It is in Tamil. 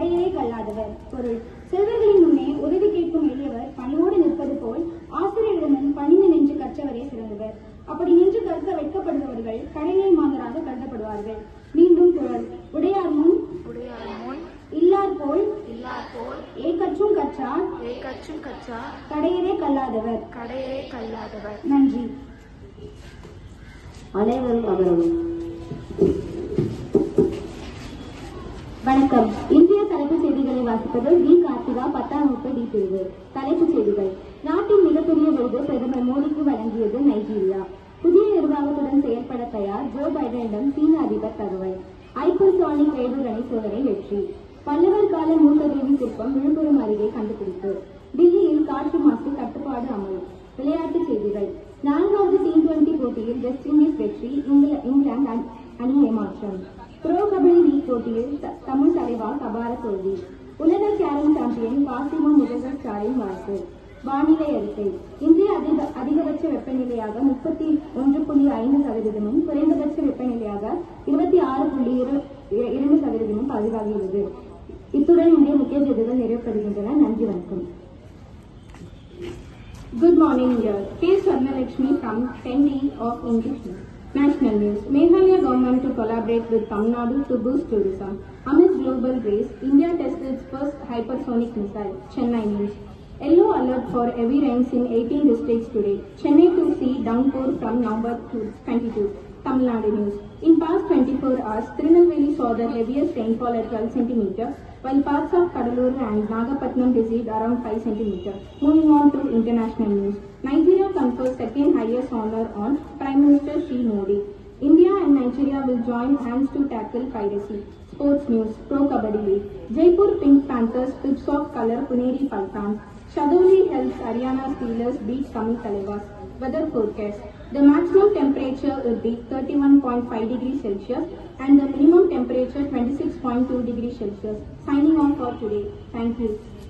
கடையரே கல்லாதவர். பொருள்: செல்வர்களின் முன்னே உதவி கேட்கும் எளியவர் பணியோடு நிற்பது போல் ஆசிரியரிடமும் பணிந்து நின்று கற்றவரே சிறந்தவர். அப்படி நின்று கற்க வைக்கப்படுபவர்கள் கடையை மாந்தராக கருதப்படுவார்கள். மீண்டும் குரல்: உடையார் முன் இல்லார் போல் ஏகற்றும் கற்றார் கடையரே கல்லாதவர். நன்றி. அனைவரும் அமரவும். வணக்கம். இன்றைய தலைப்புச் செய்திகளை வாசிப்பது வி. கார்த்திகா, 10ஆம் வகுப்பு டி பிரிவு. தலைப்புச் செய்திகள்: நாட்டின் மிகப்பெரிய விருது பிரதமர் மோடிக்கு வழங்கியது நைஜீரியா. புதிய நிர்வாகத்துடன் செயல்பட தயார், ஜோ பைடனிடம் சீன அதிபர் தகவல். ஹைப்பர்சானிக் ஏவுகணை சோதனை வெற்றி. பல்லவர் கால மூத்ததேவி சிற்பம் விழுப்புரம் அருகே கண்டுபிடிப்பு. டில்லியில் காற்று மாசு கட்டுப்பாடு அமல். விளையாட்டுச் செய்திகள்: 4வது T20 போட்டியில் வெஸ்ட் இண்டீஸ் வெற்றி, இங்கிலாந்து அணி ஏமாற்றம். ப்ரோ கபடி லீக் போட்டியில் தமிழ் தலைவாஸ் அபார தோல்வி. உலக கேரம் சாம்பியன் பாசிமோ முகர்ஜியின் வாழ்த்து. வானிலை அறிக்கை: இன்றைய அதிகபட்ச வெப்பநிலையாக 31.5%, குறைந்தபட்ச வெப்பநிலையாக 26.2% பதிவாகியுள்ளது. இத்துடன் இந்திய முக்கிய செய்திகள் நிறைவடைகின்றன. நன்றி, வணக்கம். Good morning, dear. K. Swarnalakshmi from 10D of English. National news: Meghalaya government to collaborate with Tamil Nadu to boost tourism. Amidst global race, India tested its first hypersonic missile. Chennai news: Yellow alert for heavy rains in 18 districts today. Chennai to see downpour from November 22. Tamil Nadu news: in past 24 hours, Tirunelveli saw the heaviest rainfall at 12 cm, while parts of Kadalur and Nagapattinam received around 5 cm. Moving on to international news: Nigeria confers second highest honor on Prime Minister Shri Modi. India and Nigeria will join hands to tackle piracy. Sports news: Pro Kabaddi League. Jaipur Pink Panthers flips off color Puneri Pythons. Shadoli helps Haryana Steelers beat Tamil Talevas. Weather forecast: the maximum temperature will be 31.5 degrees Celsius and the minimum temperature 26.2 degrees Celsius. Signing off for today. Thank you.